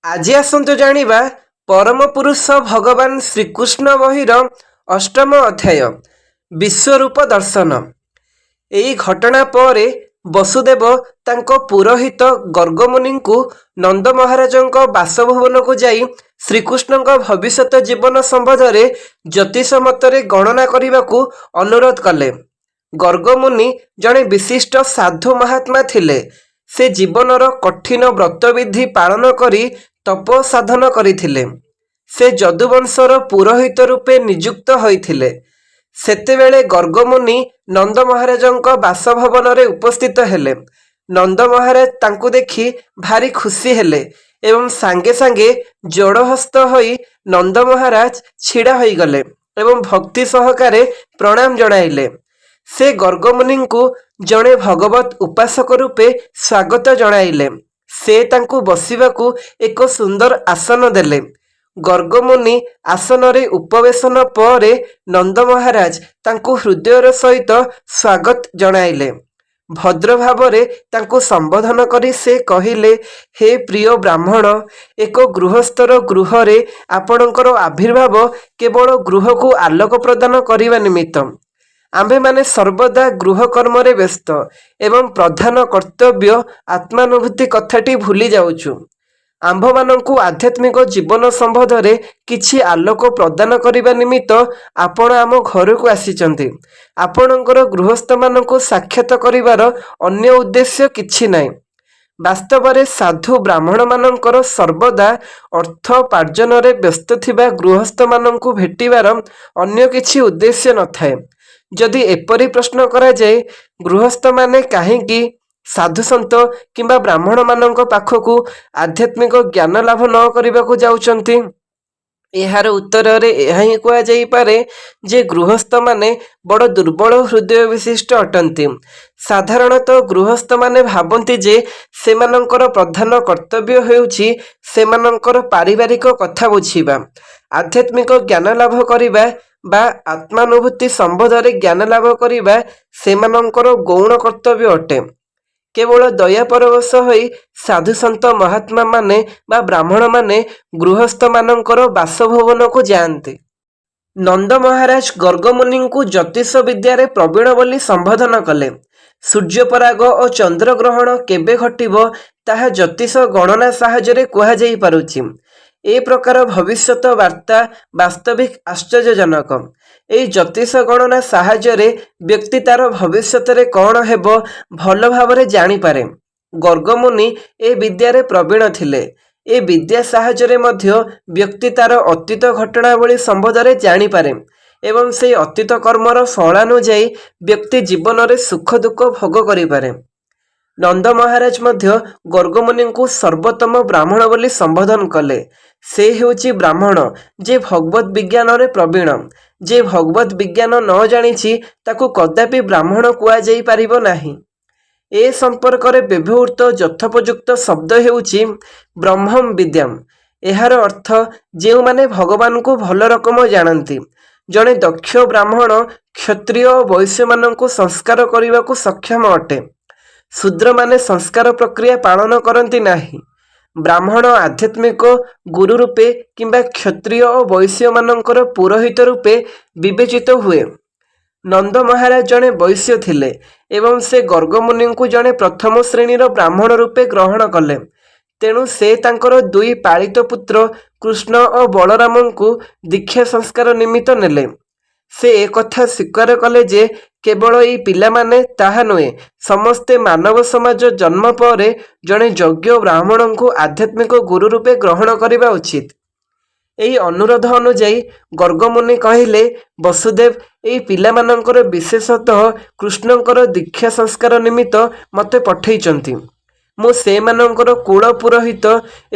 ଆଜି ଆସନ୍ତୁ ଜାଣିବା ପରମ ପୁରୁଷ ଭଗବାନ ଶ୍ରୀକୃଷ୍ଣ ବହିର ଅଷ୍ଟମ ଅଧ୍ୟାୟ ବିଶ୍ୱରୂପ ଦର୍ଶନ। ଏହି ଘଟଣା ପରେ ବସୁଦେବ ତାଙ୍କ ପୁରୋହିତ ଗର୍ଗମୁନିଙ୍କୁ ନନ୍ଦ ମହାରାଜଙ୍କ ବାସଭବନକୁ ଯାଇ ଶ୍ରୀକୃଷ୍ଣଙ୍କ ଭବିଷ୍ୟତ ଜୀବନ ସମ୍ବନ୍ଧରେ ଜ୍ୟୋତିଷ ମତରେ ଗଣନା କରିବାକୁ ଅନୁରୋଧ କଲେ। ଗର୍ଗମୁନି ଜଣେ ବିଶିଷ୍ଟ ସାଧୁ ମହାତ୍ମା ଥିଲେ। ସେ ଜୀବନର କଠିନ ବ୍ରତବିଧି ପାଳନ କରି ତପ ସାଧନ କରିଥିଲେ। ସେ ଯଦୁବଂଶର ପୁରୋହିତ ରୂପେ ନିଯୁକ୍ତ ହୋଇଥିଲେ। ସେତେବେଳେ ଗର୍ଗମୁନି ନନ୍ଦ ମହାରାଜଙ୍କ ବାସଭବନରେ ଉପସ୍ଥିତ ହେଲେ। ନନ୍ଦ ମହାରାଜ ତାଙ୍କୁ ଦେଖି ଭାରି ଖୁସି ହେଲେ ଏବଂ ସାଙ୍ଗେ ସାଙ୍ଗେ ଯୋଡ଼ହସ୍ତ ହୋଇ ନନ୍ଦ ମହାରାଜ ଛିଡ଼ା ହୋଇଗଲେ ଏବଂ ଭକ୍ତି ସହକାରେ ପ୍ରଣାମ ଜଣାଇଲେ। ସେ ଗର୍ଗମୁନିଙ୍କୁ ଜଣେ ଭଗବତ ଉପାସକ ରୂପେ ସ୍ୱାଗତ ଜଣାଇଲେ। ସେ ତାଙ୍କୁ ବସିବାକୁ ଏକ ସୁନ୍ଦର ଆସନ ଦେଲେ। ଗର୍ଗମୁନି ଆସନରେ ଉପବେଶନ ପରେ ନନ୍ଦ ମହାରାଜ ତାଙ୍କୁ ହୃଦୟର ସହିତ ସ୍ୱାଗତ ଜଣାଇଲେ। ଭଦ୍ର ଭାବରେ ତାଙ୍କୁ ସମ୍ବୋଧନ କରି ସେ କହିଲେ, ହେ ପ୍ରିୟ ବ୍ରାହ୍ମଣ, ଏକ ଗୃହସ୍ଥର ଗୃହରେ ଆପଣଙ୍କର ଆବିର୍ଭାବ କେବଳ ଗୃହକୁ ଆଲୋକ ପ୍ରଦାନ କରିବା ନିମିତ୍ତ। ଆମ୍ଭେମାନେ ସର୍ବଦା ଗୃହ କର୍ମରେ ବ୍ୟସ୍ତ ଏବଂ ପ୍ରଧାନ କର୍ତ୍ତବ୍ୟ ଆତ୍ମାନୁଭୂତି କଥାଟି ଭୁଲି ଯାଉଛୁ। ଆମ୍ଭମାନଙ୍କୁ ଆଧ୍ୟାତ୍ମିକ ଜୀବନ ସମ୍ବନ୍ଧରେ କିଛି ଆଲୋକ ପ୍ରଦାନ କରିବା ନିମିତ୍ତ ଆପଣ ଆମ ଘରକୁ ଆସିଛନ୍ତି। ଆପଣଙ୍କର ଗୃହସ୍ଥମାନଙ୍କୁ ସାକ୍ଷାତ କରିବାର ଅନ୍ୟ ଉଦ୍ଦେଶ୍ୟ କିଛି ନାହିଁ। ବାସ୍ତବରେ ସାଧୁ ବ୍ରାହ୍ମଣମାନଙ୍କର ସର୍ବଦା ଅର୍ଥୋପାର୍ଜନରେ ବ୍ୟସ୍ତ ଥିବା ଗୃହସ୍ଥମାନଙ୍କୁ ଭେଟିବାର ଅନ୍ୟ କିଛି ଉଦ୍ଦେଶ୍ୟ ନଥାଏ। ଯଦି ଏପରି ପ୍ରଶ୍ନ କରାଯାଏ, ଗୃହସ୍ଥମାନେ କାହିଁକି ସାଧୁସନ୍ଥ କିମ୍ବା ବ୍ରାହ୍ମଣମାନଙ୍କ ପାଖକୁ ଆଧ୍ୟାତ୍ମିକ ଜ୍ଞାନ ଲାଭ ନ କରିବାକୁ ଯାଉଛନ୍ତି, ଏହାର ଉତ୍ତରରେ ଏହା ହିଁ କୁହାଯାଇପାରେ ଯେ ଗୃହସ୍ଥମାନେ ବଡ଼ ଦୁର୍ବଳ ହୃଦୟ ବିଶିଷ୍ଟ ଅଟନ୍ତି। ସାଧାରଣତଃ ଗୃହସ୍ଥମାନେ ଭାବନ୍ତି ଯେ ସେମାନଙ୍କର ପ୍ରଧାନ କର୍ତ୍ତବ୍ୟ ହେଉଛି ସେମାନଙ୍କର ପାରିବାରିକ କଥା ବୁଝିବା। ଆଧ୍ୟାତ୍ମିକ ଜ୍ଞାନ ଲାଭ କରିବା ବା ଆତ୍ମାନୁଭୂତି ସମ୍ବନ୍ଧରେ ଜ୍ଞାନ ଲାଭ କରିବା ସେମାନଙ୍କର ଗୌଣ କର୍ତ୍ତବ୍ୟ ଅଟେ। କେବଳ ଦୟାପରବଶ ହୋଇ ସାଧୁସନ୍ଥ ମହାତ୍ମାମାନେ ବା ବ୍ରାହ୍ମଣମାନେ ଗୃହସ୍ଥମାନଙ୍କର ବାସଭବନକୁ ଯାଆନ୍ତି। ନନ୍ଦ ମହାରାଜ ଗର୍ଗମୁନିଙ୍କୁ ଜ୍ୟୋତିଷ ବିଦ୍ୟାରେ ପ୍ରବୀଣ ବୋଲି ସମ୍ବୋଧନ କଲେ। ସୂର୍ଯ୍ୟପରାଗ ଓ ଚନ୍ଦ୍ରଗ୍ରହଣ କେବେ ଘଟିବ ତାହା ଜ୍ୟୋତିଷ ଗଣନା ସାହାଯ୍ୟରେ କୁହାଯାଇପାରୁଛି। ଏ ପ୍ରକାର ଭବିଷ୍ୟତ ବାର୍ତ୍ତା ବାସ୍ତବିକ ଆଶ୍ଚର୍ଯ୍ୟଜନକ। ଏହି ଜ୍ୟୋତିଷ ଗଣନା ସାହାଯ୍ୟରେ ବ୍ୟକ୍ତି ତାର ଭବିଷ୍ୟତରେ କ'ଣ ହେବ ଭଲ ଭାବରେ ଜାଣିପାରେ। ଗର୍ଗମୁନି ଏ ବିଦ୍ୟାରେ ପ୍ରବୀଣ ଥିଲେ। ଏ ବିଦ୍ୟା ସାହାଯ୍ୟରେ ମଧ୍ୟ ବ୍ୟକ୍ତି ତାର ଅତୀତ ଘଟଣାବଳୀ ସମ୍ବନ୍ଧରେ ଜାଣିପାରେ ଏବଂ ସେହି ଅତୀତ କର୍ମର ଫଳାନୁଯାୟୀ ବ୍ୟକ୍ତି ଜୀବନରେ ସୁଖ ଦୁଃଖ ଭୋଗ କରିପାରେ। ନନ୍ଦ ମହାରାଜ ମଧ୍ୟ ଗର୍ଗମୁନିଙ୍କୁ ସର୍ବୋତ୍ତମ ବ୍ରାହ୍ମଣ ବୋଲି ସମ୍ବୋଧନ କଲେ। ସେ ହେଉଛି ବ୍ରାହ୍ମଣ ଯେ ଭଗବତ ବିଜ୍ଞାନରେ ପ୍ରବୀଣ। ଯେ ଭଗବତ ବିଜ୍ଞାନ ନ ଜାଣିଛି ତାକୁ କଦାପି ବ୍ରାହ୍ମଣ କୁହାଯାଇପାରିବ ନାହିଁ। ଏ ସମ୍ପର୍କରେ ବ୍ୟବହୃତ ଯଥୋପଯୁକ୍ତ ଶବ୍ଦ ହେଉଛି ବ୍ରହ୍ମମ୍ ବିଦ୍ୟାମ୍। ଏହାର ଅର୍ଥ ଯେଉଁମାନେ ଭଗବାନଙ୍କୁ ଭଲ ରକମ ଜାଣନ୍ତି। ଜଣେ ଦକ୍ଷ ବ୍ରାହ୍ମଣ କ୍ଷତ୍ରିୟ ଓ ବୈଶ୍ୟମାନଙ୍କୁ ସଂସ୍କାର କରିବାକୁ ସକ୍ଷମ ଅଟେ। ଶୂଦ୍ରମାନେ ସଂସ୍କାର ପ୍ରକ୍ରିୟା ପାଳନ କରନ୍ତି ନାହିଁ। ବ୍ରାହ୍ମଣ ଆଧ୍ୟାତ୍ମିକ ଗୁରୁ ରୂପେ କିମ୍ବା କ୍ଷତ୍ରିୟ ଓ ବୈଶ୍ୟମାନଙ୍କର ପୁରୋହିତ ରୂପେ ବିବେଚିତ ହୁଏ। ନନ୍ଦ ମହାରାଜ ଜଣେ ବୈଶ୍ୟ ଥିଲେ ଏବଂ ସେ ଗର୍ଗମୁନିଙ୍କୁ ଜଣେ ପ୍ରଥମ ଶ୍ରେଣୀର ବ୍ରାହ୍ମଣ ରୂପେ ଗ୍ରହଣ କଲେ। ତେଣୁ ସେ ତାଙ୍କର ଦୁଇ ପାଳିତ ପୁତ୍ର କୃଷ୍ଣ ଓ ବଳରାମଙ୍କୁ ଦୀକ୍ଷା ସଂସ୍କାର ନିମିତ୍ତ ନେଲେ। ସେ ଏକଥା ସ୍ୱୀକାର କଲେ ଯେ କେବଳ ଏହି ପିଲାମାନେ ତାହା ନୁହେଁ, ସମସ୍ତେ ମାନବ ସମାଜ ଜନ୍ମ ପରେ ଜଣେ ଯୋଗ୍ୟ ବ୍ରାହ୍ମଣଙ୍କୁ ଆଧ୍ୟାତ୍ମିକ ଗୁରୁ ରୂପେ ଗ୍ରହଣ କରିବା ଉଚିତ। ଏହି ଅନୁରୋଧ ଅନୁଯାୟୀ ଗର୍ଗମୁନି କହିଲେ, ବସୁଦେବ ଏହି ପିଲାମାନଙ୍କର ବିଶେଷତଃ କୃଷ୍ଣଙ୍କର ଦୀକ୍ଷା ସଂସ୍କାର ନିମିତ୍ତ ମୋତେ ପଠେଇଛନ୍ତି। ମୁଁ ସେମାନଙ୍କର କୁଳ ପୁରୋହିତ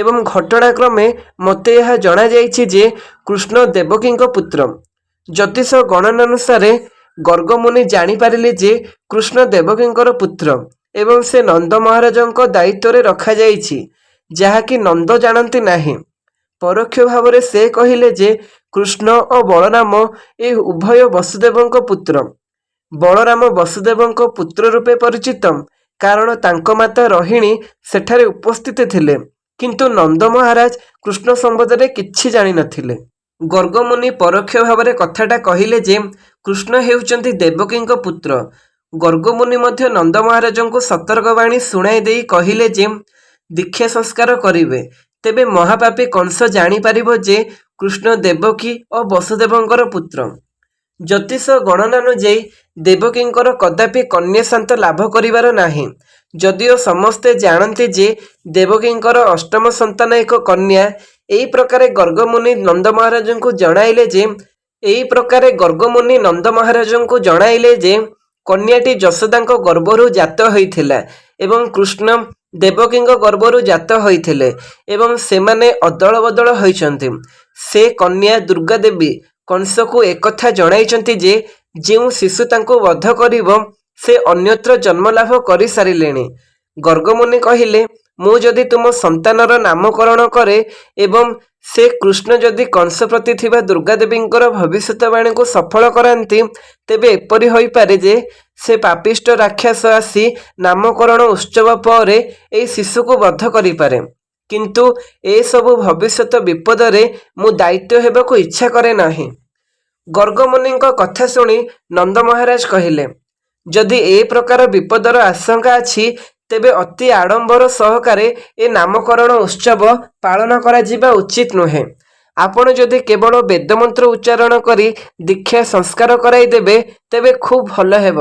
ଏବଂ ଘଟଣାକ୍ରମେ ମୋତେ ଏହା ଜଣାଯାଇଛି ଯେ କୃଷ୍ଣ ଦେବକୀଙ୍କ ପୁତ୍ର। ଜ୍ୟୋତିଷ ଗଣନାନୁସାରେ ଗର୍ଗମୁନି ଜାଣିପାରିଲେ ଯେ କୃଷ୍ଣ ଦେବକୀଙ୍କର ପୁତ୍ର ଏବଂ ସେ ନନ୍ଦ ମହାରାଜଙ୍କ ଦାୟିତ୍ୱରେ ରଖାଯାଇଛି, ଯାହାକି ନନ୍ଦ ଜାଣନ୍ତି ନାହିଁ। ପରୋକ୍ଷ ଭାବରେ ସେ କହିଲେ ଯେ କୃଷ୍ଣ ଓ ବଳରାମ ଏ ଉଭୟ ବସୁଦେବଙ୍କ ପୁତ୍ର। ବଳରାମ ବସୁଦେବଙ୍କ ପୁତ୍ର ରୂପେ ପରିଚିତ କାରଣ ତାଙ୍କ ମାତା ରୋହିଣୀ ସେଠାରେ ଉପସ୍ଥିତ ଥିଲେ। କିନ୍ତୁ ନନ୍ଦ ମହାରାଜ କୃଷ୍ଣ ସମ୍ବନ୍ଧରେ କିଛି ଜାଣିନଥିଲେ। ଗର୍ଗମୁନି ପରୋକ୍ଷ ଭାବରେ କଥାଟା କହିଲେ ଯେ କୃଷ୍ଣ ହେଉଛନ୍ତି ଦେବକୀଙ୍କ ପୁତ୍ର। ଗର୍ଗମୁନି ମଧ୍ୟ ନନ୍ଦ ମହାରାଜଙ୍କୁ ସତର୍କବାଣୀ ଶୁଣାଇ ଦେଇ କହିଲେ ଯେ ଦୀକ୍ଷା ସଂସ୍କାର କରିବେ, ତେବେ ମହାପାପୀ କଂସ ଜାଣିପାରିବ ଯେ କୃଷ୍ଣ ଦେବକୀ ଓ ବସୁଦେବଙ୍କର ପୁତ୍ର। ଜ୍ୟୋତିଷ ଗଣନାନୁଯାୟୀ ଦେବକୀଙ୍କର କଦାପି କନ୍ୟା ଶାନ୍ତ ଲାଭ କରିବାର ନାହିଁ। ଯଦିଓ ସମସ୍ତେ ଜାଣନ୍ତି ଯେ ଦେବକୀଙ୍କର ଅଷ୍ଟମ ସନ୍ତାନ ଏକ କନ୍ୟା। ଏହି ପ୍ରକାରେ ଗର୍ଗମୁନି ନନ୍ଦ ମହାରାଜଙ୍କୁ ଜଣାଇଲେ ଯେ କନ୍ୟାଟି ଯଶୋଦାଙ୍କ ଗର୍ଭରୁ ଜାତ ହୋଇଥିଲା ଏବଂ କୃଷ୍ଣ ଦେବକୀଙ୍କ ଗର୍ଭରୁ ଜାତ ହୋଇଥିଲେ ଏବଂ ସେମାନେ ଅଦଳ ବଦଳ ହୋଇଛନ୍ତି। ସେ କନ୍ୟା ଦୁର୍ଗା ଦେବୀ କଂସକୁ ଏକଥା ଜଣାଇଛନ୍ତି ଯେ ଯେଉଁ ଶିଶୁ ତାଙ୍କୁ ବଧ କରିବ ସେ ଅନ୍ୟତ୍ର ଜନ୍ମଲାଭ କରିସାରିଲେଣି। ଗର୍ଗମୁନି କହିଲେ, ମୁଁ ଯଦି ତୁମ ସନ୍ତାନର ନାମକରଣ କରେ ଏବଂ ସେ କୃଷ୍ଣ ଯଦି କଂସ ପ୍ରତି ଥିବା ଦୁର୍ଗାଦେବୀଙ୍କର ଭବିଷ୍ୟତବାଣୀକୁ ସଫଳ କରାନ୍ତି, ତେବେ ଏପରି ହୋଇପାରେ ଯେ ସେ ପାପିଷ୍ଟ ରାକ୍ଷସ ଆସି ନାମକରଣ ଉତ୍ସବ ପରେ ଏହି ଶିଶୁକୁ ବଧ କରିପାରେ। କିନ୍ତୁ ଏସବୁ ଭବିଷ୍ୟତ ବିପଦରେ ମୁଁ ଦାୟିତ୍ୱ ହେବାକୁ ଇଚ୍ଛା କରେ ନାହିଁ। ଗର୍ଗମୁନିଙ୍କ କଥା ଶୁଣି ନନ୍ଦ ମହାରାଜ କହିଲେ, ଯଦି ଏ ପ୍ରକାର ବିପଦର ଆଶଙ୍କା ଅଛି ତେବେ ଅତି ଆଡ଼ମ୍ବର ସହକାରେ ଏ ନାମକରଣ ଉତ୍ସବ ପାଳନ କରାଯିବା ଉଚିତ ନୁହେଁ। ଆପଣ ଯଦି କେବଳ ବେଦମନ୍ତ୍ର ଉଚ୍ଚାରଣ କରି ଦୀକ୍ଷା ସଂସ୍କାର କରାଇଦେବେ ତେବେ ଖୁବ୍ ଭଲ ହେବ।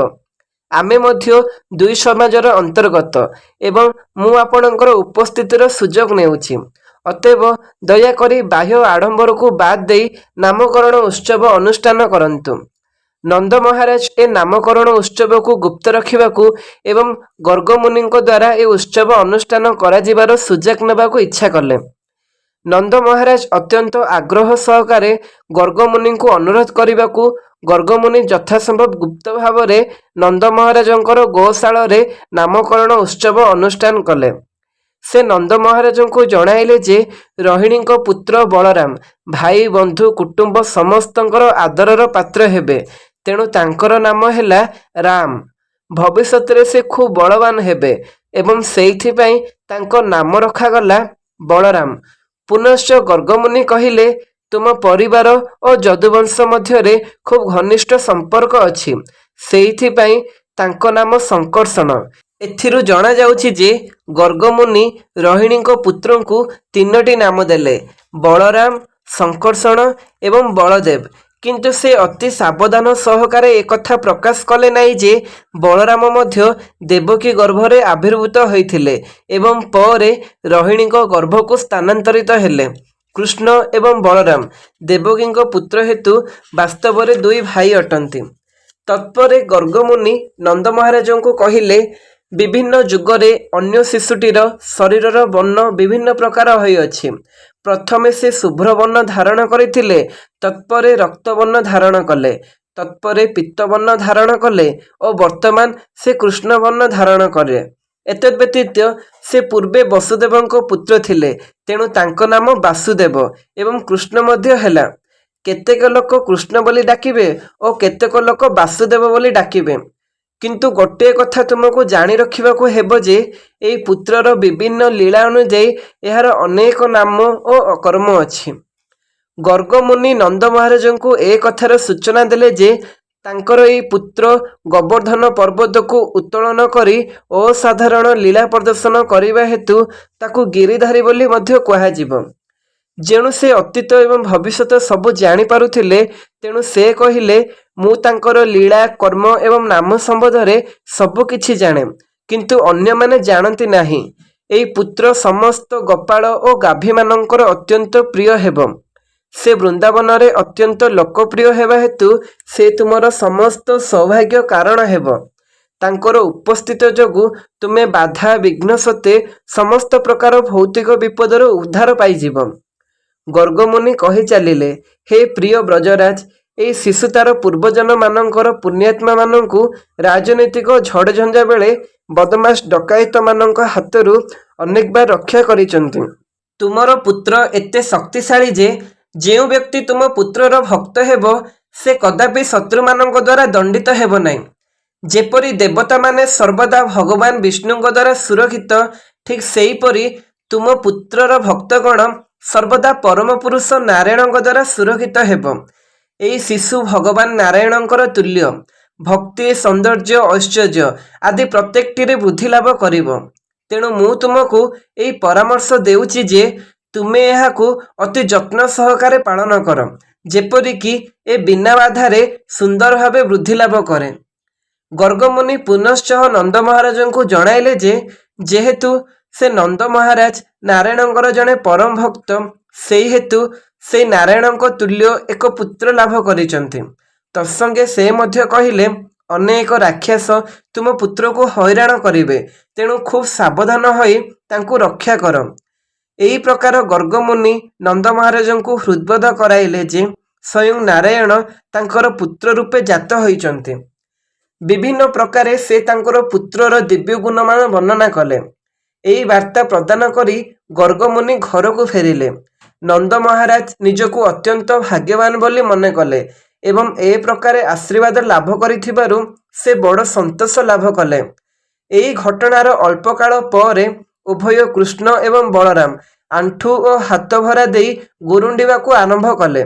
ଆମେ ମଧ୍ୟ ଦୁଇ ସମାଜର ଅନ୍ତର୍ଗତ ଏବଂ ମୁଁ ଆପଣଙ୍କର ଉପସ୍ଥିତିର ସୁଯୋଗ ନେଉଛି। ଅତଏବ ଦୟାକରି ବାହ୍ୟ ଆଡ଼ମ୍ବରକୁ ବାଦ୍ ଦେଇ ନାମକରଣ ଉତ୍ସବ ଅନୁଷ୍ଠାନ କରନ୍ତୁ। ନନ୍ଦ ମହାରାଜ ଏ ନାମକରଣ ଉତ୍ସବକୁ ଗୁପ୍ତ ରଖିବାକୁ ଏବଂ ଗର୍ଗମୁନିଙ୍କ ଦ୍ୱାରା ଏ ଉତ୍ସବ ଅନୁଷ୍ଠାନ କରାଯିବାର ସୁଯୋଗ ନେବାକୁ ଇଚ୍ଛା କଲେ। ନନ୍ଦ ମହାରାଜ ଅତ୍ୟନ୍ତ ଆଗ୍ରହ ସହକାରେ ଗର୍ଗମୁନିଙ୍କୁ ଅନୁରୋଧ କରିବାକୁ ଗର୍ଗମୁନି ଯଥାସମ୍ଭବ ଗୁପ୍ତ ଭାବରେ ନନ୍ଦ ମହାରାଜଙ୍କର ଗୋଶାଳରେ ନାମକରଣ ଉତ୍ସବ ଅନୁଷ୍ଠାନ କଲେ। ସେ ନନ୍ଦ ମହାରାଜଙ୍କୁ ଜଣାଇଲେ ଯେ ରୋହିଣୀଙ୍କ ପୁତ୍ର ବଳରାମ ଭାଇ ବନ୍ଧୁ କୁଟୁମ୍ବ ସମସ୍ତଙ୍କର ଆଦରର ପାତ୍ର ହେବେ, ତେଣୁ ତାଙ୍କର ନାମ ହେଲା ରାମ। ଭବିଷ୍ୟତରେ ସେ ଖୁବ୍ ବଳବାନ ହେବେ ଏବଂ ସେଇଥିପାଇଁ ତାଙ୍କ ନାମ ରଖାଗଲା ବଳରାମ। ପୁନଶ୍ଚ ଗର୍ଗମୁନି କହିଲେ, ତୁମ ପରିବାର ଓ ଯଦୁବଂଶ ମଧ୍ୟରେ ଖୁବ୍ ଘନିଷ୍ଠ ସମ୍ପର୍କ ଅଛି, ସେଇଥିପାଇଁ ତାଙ୍କ ନାମ ଶଙ୍କର୍ଷଣ। ଏଥିରୁ ଜଣାଯାଉଛି ଯେ ଗର୍ଗମୁନି ରୋହିଣୀଙ୍କ ପୁତ୍ରଙ୍କୁ ତିନୋଟି ନାମ ଦେଲେ, ବଳରାମ, ଶଙ୍କର୍ଷଣ ଏବଂ ବଳଦେବ। କିନ୍ତୁ ସେ ଅତି ସାବଧାନ ସହକାରେ ଏକଥା ପ୍ରକାଶ କଲେ ନାହିଁ ଯେ ବଳରାମ ମଧ୍ୟ ଦେବକୀ ଗର୍ଭରେ ଆବିର୍ଭୂତ ହୋଇଥିଲେ ଏବଂ ପରେ ରୋହିଣୀଙ୍କ ଗର୍ଭକୁ ସ୍ଥାନାନ୍ତରିତ ହେଲେ। କୃଷ୍ଣ ଏବଂ ବଳରାମ ଦେବକୀଙ୍କ ପୁତ୍ର ହେତୁ ବାସ୍ତବରେ ଦୁଇ ଭାଇ ଅଟନ୍ତି। ତତ୍ପରେ ଗର୍ଗମୁନି ନନ୍ଦ ମହାରାଜଙ୍କୁ କହିଲେ, ବିଭିନ୍ନ ଯୁଗରେ ଅନ୍ୟ ଶିଶୁଟିର ଶରୀରର ବର୍ଣ୍ଣ ବିଭିନ୍ନ ପ୍ରକାର ହୋଇଅଛି। ପ୍ରଥମେ ସେ ଶୁଭ୍ରବର୍ଣ୍ଣ ଧାରଣ କରିଥିଲେ, ତତ୍ପରେ ରକ୍ତବର୍ଣ୍ଣ ଧାରଣ କଲେ, ତତ୍ପରେ ପୀତବର୍ଣ୍ଣ ଧାରଣ କଲେ ଓ ବର୍ତ୍ତମାନ ସେ କୃଷ୍ଣବର୍ଣ୍ଣ ଧାରଣ କରେ। ଏତଦ୍‌ବ୍ୟତୀତ ସେ ପୂର୍ବେ ବସୁଦେବଙ୍କ ପୁତ୍ର ଥିଲେ, ତେଣୁ ତାଙ୍କ ନାମ ବାସୁଦେବ ଏବଂ କୃଷ୍ଣ ମଧ୍ୟ ହେଲା। କେତେକ ଲୋକ କୃଷ୍ଣ ବୋଲି ଡାକିବେ ଓ କେତେକ ଲୋକ ବାସୁଦେବ ବୋଲି ଡାକିବେ। କିନ୍ତୁ ଗୋଟିଏ କଥା ତୁମକୁ ଜାଣି ରଖିବାକୁ ହେବ ଯେ ଏହି ପୁତ୍ରର ବିଭିନ୍ନ ଲୀଳା ଅନୁଯାୟୀ ଏହାର ଅନେକ ନାମ ଓ କର୍ମ ଅଛି। ଗର୍ଗମୁନି ନନ୍ଦ ମହାରାଜଙ୍କୁ ଏ କଥାର ସୂଚନା ଦେଲେ ଯେ ତାଙ୍କର ଏହି ପୁତ୍ର ଗୋବର୍ଦ୍ଧନ ପର୍ବତକୁ ଉତ୍ତୋଳନ କରି ଅସାଧାରଣ ଲୀଳା ପ୍ରଦର୍ଶନ କରିବା ହେତୁ ତାକୁ ଗିରିଧାରୀ ବୋଲି ମଧ୍ୟ କୁହାଯିବ। ଯେଣୁ ସେ ଅତୀତ ଏବଂ ଭବିଷ୍ୟତ ସବୁ ଜାଣିପାରୁଥିଲେ, ତେଣୁ ସେ କହିଲେ, ମୁଁ ତାଙ୍କର ଲୀଳା କର୍ମ ଏବଂ ନାମ ସମ୍ବନ୍ଧରେ ସବୁ କିଛି ଜାଣେ, କିନ୍ତୁ ଅନ୍ୟମାନେ ଜାଣନ୍ତି ନାହିଁ। ଏହି ପୁତ୍ର ସମସ୍ତ ଗୋପାଳ ଓ ଗାଭୀମାନଙ୍କର ଅତ୍ୟନ୍ତ ପ୍ରିୟ ହେବ। ସେ ବୃନ୍ଦାବନରେ ଅତ୍ୟନ୍ତ ଲୋକପ୍ରିୟ ହେବା ହେତୁ ସେ ତୁମର ସମସ୍ତ ସୌଭାଗ୍ୟ କାରଣ ହେବ। ତାଙ୍କର ଉପସ୍ଥିତ ଯୋଗୁଁ ତୁମେ ବାଧା ବିଘ୍ନ ସତ୍ତ୍ୱେ ସମସ୍ତ ପ୍ରକାର ଭୌତିକ ବିପଦରୁ ଉଦ୍ଧାର ପାଇଯିବ। ଗର୍ଗମୁନି କହି ଚାଲିଲେ, ହେ ପ୍ରିୟ ବ୍ରଜରାଜ, ଏହି ଶିଶୁ ତାର ପୂର୍ବଜନ୍ମମାନଙ୍କର ପୁଣ୍ୟାତ୍ମାମାନଙ୍କୁ ରାଜନୈତିକ ଝଡ଼ଝଞ୍ଜା ବେଳେ ବଦମାସ ଡକାୟତମାନଙ୍କ ହାତରୁ ଅନେକବାର ରକ୍ଷା କରିଛନ୍ତି। ତୁମର ପୁତ୍ର ଏତେ ଶକ୍ତିଶାଳୀ ଯେ ଯେଉଁ ବ୍ୟକ୍ତି ତୁମ ପୁତ୍ରର ଭକ୍ତ ହେବ ସେ କଦାପି ଶତ୍ରୁମାନଙ୍କ ଦ୍ୱାରା ଦଣ୍ଡିତ ହେବ ନାହିଁ। ଯେପରି ଦେବତାମାନେ ସର୍ବଦା ଭଗବାନ ବିଷ୍ଣୁଙ୍କ ଦ୍ୱାରା ସୁରକ୍ଷିତ, ଠିକ୍ ସେହିପରି ତୁମ ପୁତ୍ରର ଭକ୍ତଗଣ ସର୍ବଦା ପରମ ପୁରୁଷ ନାରାୟଣଙ୍କ ଦ୍ୱାରା ସୁରକ୍ଷିତ ହେବ। ଏହି ଶିଶୁ ଭଗବାନ ନାରାୟଣଙ୍କର ତୁଲ୍ୟ ଭକ୍ତି, ସୌନ୍ଦର୍ଯ୍ୟ, ଐଶ୍ୱର୍ଯ୍ୟ ଆଦି ପ୍ରତ୍ୟେକଟିରେ ବୃଦ୍ଧି ଲାଭ କରିବ। ତେଣୁ ମୁଁ ତୁମକୁ ଏହି ପରାମର୍ଶ ଦେଉଛି ଯେ ତୁମେ ଏହାକୁ ଅତି ଯତ୍ନ ସହକାରେ ପାଳନ କର, ଯେପରିକି ଏ ବିନା ବାଧାରେ ସୁନ୍ଦର ଭାବେ ବୃଦ୍ଧି ଲାଭ କରେ। ଗର୍ଗମୁନି ପୁନଶ୍ଚ ନନ୍ଦ ମହାରାଜଙ୍କୁ ଜଣାଇଲେ ଯେ ଯେହେତୁ ସେ ନନ୍ଦ ମହାରାଜ ନାରାୟଣଙ୍କର ଜଣେ ପରମ ଭକ୍ତ, ସେହି ହେତୁ ସେ ନାରାୟଣଙ୍କ ତୁଲ୍ୟ ଏକ ପୁତ୍ର ଲାଭ କରିଛନ୍ତି। ତତ୍ସଙ୍ଗେ ସେ ମଧ୍ୟ କହିଲେ, ଅନେକ ରାକ୍ଷସ ତୁମ ପୁତ୍ରକୁ ହଇରାଣ କରିବେ, ତେଣୁ ଖୁବ୍ ସାବଧାନ ହୋଇ ତାଙ୍କୁ ରକ୍ଷା କର। ଏହି ପ୍ରକାର ଗର୍ଗମୁନି ନନ୍ଦ ମହାରାଜଙ୍କୁ ହୃଦ୍ବୋଧ କରାଇଲେ ଯେ ସ୍ୱୟଂ ନାରାୟଣ ତାଙ୍କର ପୁତ୍ର ରୂପେ ଜାତ ହୋଇଛନ୍ତି। ବିଭିନ୍ନ ପ୍ରକାରେ ସେ ତାଙ୍କର ପୁତ୍ରର ଦିବ୍ୟ ଗୁଣମାନ ବର୍ଣ୍ଣନା କଲେ। ଏହି ବାର୍ତ୍ତା ପ୍ରଦାନ କରି ଗର୍ଗମୁନି ଘରକୁ ଫେରିଲେ। ନନ୍ଦ ମହାରାଜ ନିଜକୁ ଅତ୍ୟନ୍ତ ଭାଗ୍ୟବାନ ବୋଲି ମନେ କଲେ ଏବଂ ଏ ପ୍ରକାରେ ଆଶୀର୍ବାଦ ଲାଭ କରିଥିବାରୁ ସେ ବଡ଼ ସନ୍ତୋଷ ଲାଭ କଲେ। ଏହି ଘଟଣାର ଅଳ୍ପ କାଳ ପରେ ଉଭୟ କୃଷ୍ଣ ଏବଂ ବଳରାମ ଆଣ୍ଠୁ ଓ ହାତ ଭରା ଦେଇ ଗୁରୁଣ୍ଡିବାକୁ ଆରମ୍ଭ କଲେ।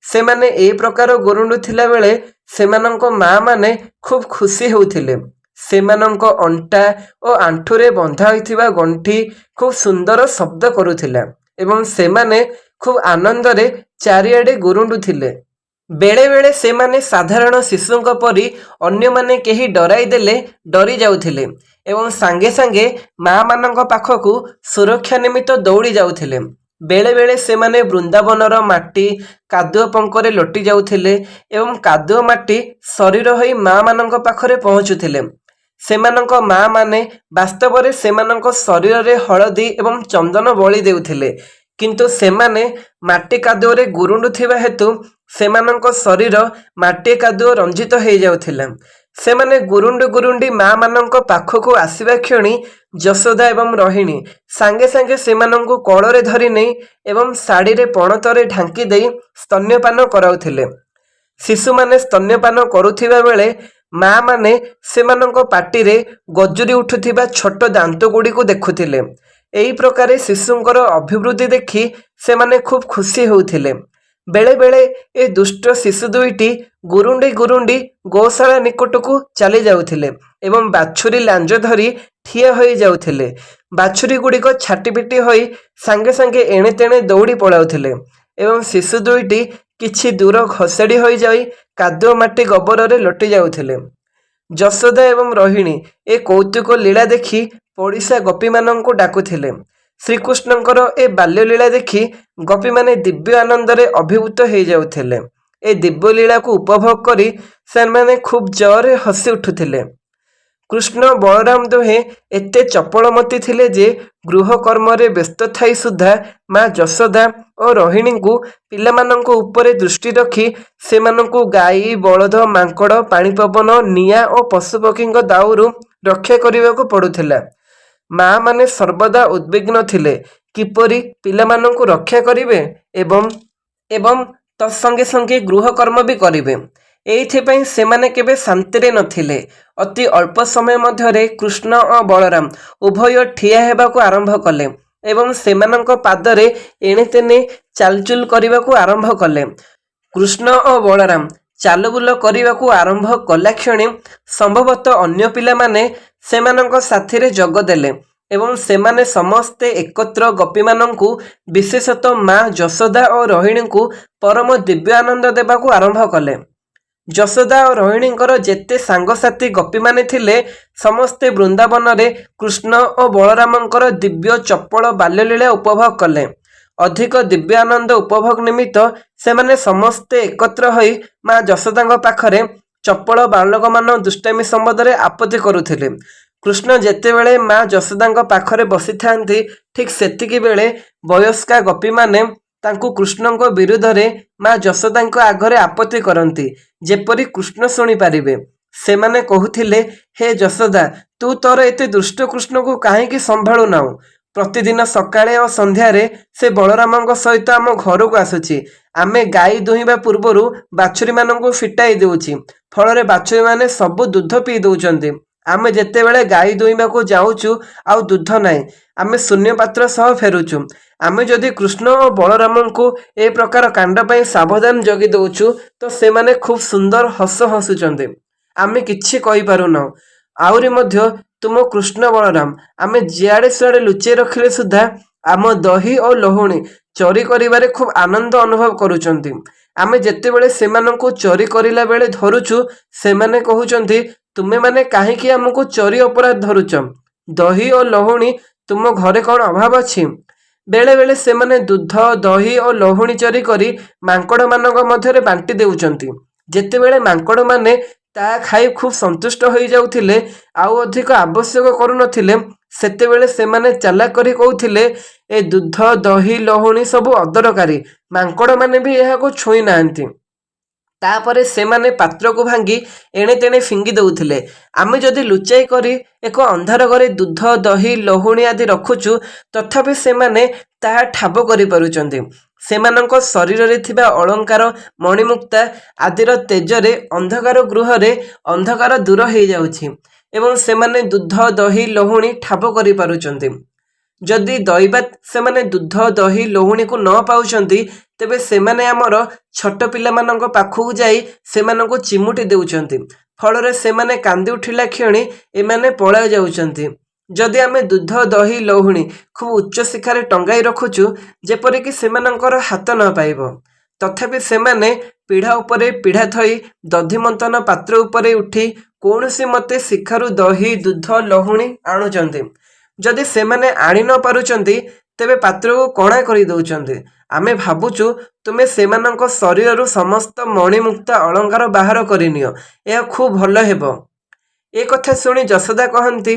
ସେମାନେ ଏ ପ୍ରକାର ଗୁରୁଣ୍ଡୁଥିଲା ବେଳେ ସେମାନଙ୍କ ମା ମାନେ ଖୁବ୍ ଖୁସି ହେଉଥିଲେ। ସେମାନଙ୍କ ଅଣ୍ଟା ଓ ଆଣ୍ଠୁରେ ବନ୍ଧା ହୋଇଥିବା ଗଣ୍ଠି ଖୁବ୍ ସୁନ୍ଦର ଶବ୍ଦ କରୁଥିଲା ଏବଂ ସେମାନେ ଖୁବ୍ ଆନନ୍ଦରେ ଚାରିଆଡ଼େ ଗୁରୁଣ୍ଡୁଥିଲେ। ବେଳେ ବେଳେ ସେମାନେ ସାଧାରଣ ଶିଶୁଙ୍କ ପରି ଅନ୍ୟମାନେ କେହି ଡରାଇ ଦେଲେ ଡରି ଯାଉଥିଲେ ଏବଂ ସାଙ୍ଗେ ସାଙ୍ଗେ ମା ମାନଙ୍କ ପାଖକୁ ସୁରକ୍ଷା ନିମିତ୍ତ ଦୌଡ଼ି ଯାଉଥିଲେ। ବେଳେ ବେଳେ ସେମାନେ ବୃନ୍ଦାବନର ମାଟି କାଦୁଅ ପଙ୍କରେ ଲୋଟି ଯାଉଥିଲେ ଏବଂ କାଦୁଅ ମାଟି ଶରୀର ହୋଇ ମା ମାନଙ୍କ ପାଖରେ ପହଞ୍ଚୁଥିଲେ। ସେମାନଙ୍କ ମା ମାନେ ବାସ୍ତବରେ ସେମାନଙ୍କ ଶରୀରରେ ହଳଦୀ ଏବଂ ଚନ୍ଦନ ବଳି ଦେଉଥିଲେ, କିନ୍ତୁ ସେମାନେ ମାଟି କାଦୁଅରେ ଗୁରୁଣ୍ଡୁଥିବା ହେତୁ ସେମାନଙ୍କ ଶରୀର ମାଟି କାଦୁଅ ରଞ୍ଜିତ ହୋଇଯାଉଥିଲା। ସେମାନେ ଗୁରୁଣ୍ଡି ଗୁରୁଣ୍ଡି ମା ମାନଙ୍କ ପାଖକୁ ଆସିବା କ୍ଷଣି ଯଶୋଦା ଏବଂ ରୋହିଣୀ ସାଙ୍ଗେ ସାଙ୍ଗେ ସେମାନଙ୍କୁ କୋଳରେ ଧରି ନେଇ ଏବଂ ଶାଢ଼ୀରେ ପଣତରେ ଢାଙ୍କି ଦେଇ ସ୍ତନ୍ୟପାନ କରାଉଥିଲେ। ଶିଶୁମାନେ ସ୍ତନ୍ୟପାନ କରୁଥିବା ବେଳେ ମା ମାନେ ସେମାନଙ୍କ ପାଟିରେ ଗଜୁରି ଉଠୁଥିବା ଛୋଟ ଦାନ୍ତ ଗୁଡ଼ିକୁ ଦେଖୁଥିଲେ। ଏହି ପ୍ରକାରେ ଶିଶୁଙ୍କର ଅଭିବୃଦ୍ଧି ଦେଖି ସେମାନେ ଖୁବ୍ ଖୁସି ହେଉଥିଲେ। ବେଳେ ବେଳେ ଏ ଦୁଷ୍ଟ ଶିଶୁ ଦୁଇଟି ଗୁରୁଣ୍ଡି ଗୁରୁଣ୍ଡି ଗୋଶାଳା ନିକଟକୁ ଚାଲି ଯାଉଥିଲେ ଏବଂ ବାଛୁରୀ ଲାଞ୍ଜ ଧରି ଠିଆ ହୋଇ ଯାଉଥିଲେ। ବାଛୁରୀ ଗୁଡ଼ିକ ଛାଟିପିଟି ହୋଇ ସାଙ୍ଗେ ସାଙ୍ଗେ ଏଣେ ତେଣେ ଦୌଡ଼ି ପଳାଉଥିଲେ ଏବଂ ଶିଶୁ ଦୁଇଟି କିଛି ଦୂର ଘୋଷାଡ଼ି ହୋଇଯାଇ କାଦୁଅ ମାଟି ଗୋବରରେ ଲୋଟି ଯାଉଥିଲେ। ଯଶୋଦା ଏବଂ ରୋହିଣୀ ଏ କୌତୁକ ଲୀଳା ଦେଖି ପଡ଼ିଶା ଗୋପୀମାନଙ୍କୁ ଡାକୁଥିଲେ। ଶ୍ରୀକୃଷ୍ଣଙ୍କର ଏ ବାଲ୍ୟଲୀଳା ଦେଖି ଗୋପୀମାନେ ଦିବ୍ୟ ଆନନ୍ଦରେ ଅଭିଭୂତ ହୋଇଯାଉଥିଲେ। ଏ ଦିବ୍ୟ ଲୀଳାକୁ ଉପଭୋଗ କରି ସେମାନେ ଖୁବ୍ ଜୋରରେ ହସି ଉଠୁଥିଲେ। କୃଷ୍ଣ ବଳରାମ ଦୁହେଁ ଏତେ ଚପଳମତି ଥିଲେ ଯେ ଗୃହ କର୍ମରେ ବ୍ୟସ୍ତ ଥାଇ ସୁଦ୍ଧା ମା ଯଶୋଦା ଓ ରୋହିଣୀଙ୍କୁ ପିଲାମାନଙ୍କ ଉପରେ ଦୃଷ୍ଟି ରଖି ସେମାନଙ୍କୁ ଗାଈ, ବଳଦ, ମାଙ୍କଡ଼, ପାଣିପବନ, ନିଆଁ ଓ ପଶୁପକ୍ଷୀଙ୍କ ଦାଉରୁ ରକ୍ଷା କରିବାକୁ ପଡ଼ୁଥିଲା। ମା ମାନେ ସର୍ବଦା ଉଦ୍ବିଗ୍ନ ଥିଲେ କିପରି ପିଲାମାନଙ୍କୁ ରକ୍ଷା କରିବେ ଏବଂ ତତ୍ସଙ୍ଗେ ସଙ୍ଗେ ଗୃହ କର୍ମ ବି କରିବେ। ଏଇଥିପାଇଁ ସେମାନେ କେବେ ଶାନ୍ତିରେ ନଥିଲେ। ଅତି ଅଳ୍ପ ସମୟ ମଧ୍ୟରେ କୃଷ୍ଣ ଓ ବଳରାମ ଉଭୟ ଠିଆ ହେବାକୁ ଆରମ୍ଭ କଲେ ଏବଂ ସେମାନଙ୍କ ପାଦରେ ଏଣେ ତେଣେ ଚାଲଚୁଲ କରିବାକୁ ଆରମ୍ଭ କଲେ। କୃଷ୍ଣ ଓ ବଳରାମ ଚାଲବୁଲ କରିବାକୁ ଆରମ୍ଭ କଲା କ୍ଷଣି ସମ୍ଭବତଃ ଅନ୍ୟ ପିଲାମାନେ ସେମାନଙ୍କ ସାଥିରେ ଯୋଗ ଦେଲେ ଏବଂ ସେମାନେ ସମସ୍ତେ ଏକତ୍ର ଗୋପୀମାନଙ୍କୁ ବିଶେଷତଃ ମା ଯଶୋଦା ଓ ରୋହିଣୀଙ୍କୁ ପରମ ଦିବ୍ୟ ଆନନ୍ଦ ଦେବାକୁ ଆରମ୍ଭ କଲେ। ଯଶୋଦା ଓ ରୋହିଣୀଙ୍କର ଯେତେ ସାଙ୍ଗସାଥୀ ଗୋପୀମାନେ ଥିଲେ ସମସ୍ତେ ବୃନ୍ଦାବନରେ କୃଷ୍ଣ ଓ ବଳରାମଙ୍କର ଦିବ୍ୟ ଚପଳ ବାଲ୍ୟଲୀଳା ଉପଭୋଗ କଲେ। ଅଧିକ ଦିବ୍ୟ ଆନନ୍ଦ ଉପଭୋଗ ନିମିତ୍ତ ସେମାନେ ସମସ୍ତେ ଏକତ୍ର ହୋଇ ମା ଯଶୋଦାଙ୍କ ପାଖରେ ଚପଳ ବାଳକମାନ ଦୁଷ୍ଟାମୀ ସମ୍ବନ୍ଧରେ ଆପତ୍ତି କରୁଥିଲେ। କୃଷ୍ଣ ଯେତେବେଳେ ମା ଯଶୋଦାଙ୍କ ପାଖରେ ବସିଥାନ୍ତି ଠିକ୍ ସେତିକି ବେଳେ ବୟସ୍କା ଗୋପୀମାନେ ତାଙ୍କୁ କୃଷ୍ଣଙ୍କ ବିରୁଦ୍ଧରେ ମା ଯଶୋଦାଙ୍କ ଆଗରେ ଆପତ୍ତି କରନ୍ତି ଯେପରି କୃଷ୍ଣ ଶୁଣିପାରିବେ। ସେମାନେ କହୁଥିଲେ, ହେ ଯଶୋଦା, ତୁ ତୋର ଏତେ ଦୁଷ୍ଟ କୃଷ୍ଣକୁ କାହିଁକି ସମ୍ଭାଳୁ ନାହୁଁ? ପ୍ରତିଦିନ ସକାଳେ ଓ ସନ୍ଧ୍ୟାରେ ସେ ବଳରାମଙ୍କ ସହିତ ଆମ ଘରକୁ ଆସୁଛି। ଆମେ ଗାଈ ଦୁହିଁବା ପୂର୍ବରୁ ବାଛୁରୀମାନଙ୍କୁ ଫିଟାଇ ଦେଉଛି, ଫଳରେ ବାଛୁରୀମାନେ ସବୁ ଦୁଧ ପିଇ ଦେଉଛନ୍ତି ଆମେ ଯେତେବେଳେ ଗାଈ ଦୁଇଁବାକୁ ଯାଉଛୁ ଆଉ ଦୁଧ ନାହିଁ, ଆମେ ଶୂନ୍ୟ ପାତ୍ର ସହ ଫେରୁଛୁ। ଆମେ ଯଦି କୃଷ୍ଣ ଓ ବଳରାମଙ୍କୁ ଏ ପ୍ରକାର କାଣ୍ଡ ପାଇଁ ସାବଧାନ ଜଗି ଦେଉଛୁ ତ ସେମାନେ ଖୁବ୍ ସୁନ୍ଦର ହସ ହସୁଛନ୍ତି। ଆମେ କିଛି କହିପାରୁନାହୁଁ। ଆହୁରି ମଧ୍ୟ ତୁମ କୃଷ୍ଣ ବଳରାମ ଆମେ ଯିଆଡ଼େ ସିଆଡ଼େ ଲୁଚେଇ ରଖିଲେ ସୁଦ୍ଧା ଆମ ଦହି ଓ ଲହୁଣୀ ଚୋରି କରିବାରେ ଖୁବ୍ ଆନନ୍ଦ ଅନୁଭବ କରୁଛନ୍ତି। ଆମେ ଯେତେବେଳେ ସେମାନଙ୍କୁ ଚୋରି କରିଲା ବେଳେ ଧରୁଛୁ, ସେମାନେ କହୁଛନ୍ତି ତୁମେମାନେ କାହିଁକି ଆମକୁ ଚୋରି ଅପରାଧ ଧରୁଛ? ଦହି ଓ ଲହୁଣୀ ତୁମ ଘରେ କ'ଣ ଅଭାବ ଅଛି? ବେଳେ ବେଳେ ସେମାନେ ଦୁଧ, ଦହି ଓ ଲହୁଣୀ ଚୋରି କରି ମାଙ୍କଡ଼ମାନଙ୍କ ମଧ୍ୟରେ ବାଣ୍ଟି ଦେଉଛନ୍ତି। ଯେତେବେଳେ ମାଙ୍କଡ଼ମାନେ ତାହା ଖାଇ ଖୁବ୍ ସନ୍ତୁଷ୍ଟ ହୋଇଯାଉଥିଲେ, ଆଉ ଅଧିକ ଆବଶ୍ୟକ କରୁନଥିଲେ, ସେତେବେଳେ ସେମାନେ ଚାଲାକ କରି କହୁଥିଲେ ଏ ଦୁଧ, ଦହି, ଲହୁଣୀ ସବୁ ଅଦରକାରୀ, ମାଙ୍କଡ଼ମାନେ ବି ଏହାକୁ ଛୁଇଁ ନାହାନ୍ତି। ତାପରେ ସେମାନେ ପାତ୍ରକୁ ଭାଙ୍ଗି ଏଣେ ତେଣେ ଫିଙ୍ଗି ଦେଉଥିଲେ। ଆମେ ଯଦି ଲୁଚାଇ କରି ଏକ ଅନ୍ଧାର ଘରେ ଦୁଧ, ଦହି, ଲହୁଣୀ ଆଦି ରଖୁଛୁ, ତଥାପି ସେମାନେ ତାହା ଠାବ କରିପାରୁଛନ୍ତି। ସେମାନଙ୍କ ଶରୀରରେ ଥିବା ଅଳଙ୍କାର, ମଣିମୁକ୍ତା ଆଦିର ତେଜରେ ଅନ୍ଧକାର ଗୃହରେ ଅନ୍ଧକାର ଦୂର ହୋଇଯାଉଛି ଏବଂ ସେମାନେ ଦୁଧ, ଦହି, ଲହୁଣୀ ଠାବ କରିପାରୁଛନ୍ତି। ଯଦି ଦୈବାତ୍ ସେମାନେ ଦୁଧ, ଦହି, ଲହୁଣୀକୁ ନ ପାଉଛନ୍ତି, ତେବେ ସେମାନେ ଆମର ଛୋଟ ପିଲାମାନଙ୍କ ପାଖକୁ ଯାଇ ସେମାନଙ୍କୁ ଚିମୁଟି ଦେଉଛନ୍ତି। ଫଳରେ ସେମାନେ କାନ୍ଦି ଉଠିଲା କ୍ଷଣି ଏମାନେ ପଳାଇ ଯାଉଛନ୍ତି। ଯଦି ଆମେ ଦୁଧ, ଦହି, ଲହୁଣୀ ଖୁବ୍ ଉଚ୍ଚ ଶିଖାରେ ଟଙ୍ଗାଇ ରଖୁଛୁ, ଯେପରିକି ସେମାନଙ୍କର ହାତ ନ ପାଇବ, ତଥାପି ସେମାନେ ପିଢ଼ା ଉପରେ ପିଢ଼ା ଥୋଇ ଦଧିମନ୍ତନ ପାତ୍ର ଉପରେ ଉଠି କୌଣସି ମତେ ଶିଖାରୁ ଦହି, ଦୁଧ, ଲହୁଣୀ ଆଣୁଛନ୍ତି। ଯଦି ସେମାନେ ଆଣି ନ ପାରୁଛନ୍ତି, ତେବେ ପାତ୍ରକୁ କଣା କରିଦେଉଛନ୍ତି। ଆମେ ଭାବୁଛୁ ତୁମେ ସେମାନଙ୍କ ଶରୀରରୁ ସମସ୍ତ ମଣିମୁକ୍ତା ଅଳଙ୍କାର ବାହାର କରିନିଅ, ଏହା ଖୁବ୍ ଭଲ ହେବ। ଏ କଥା ଶୁଣି ଯଶୋଦା କହନ୍ତି,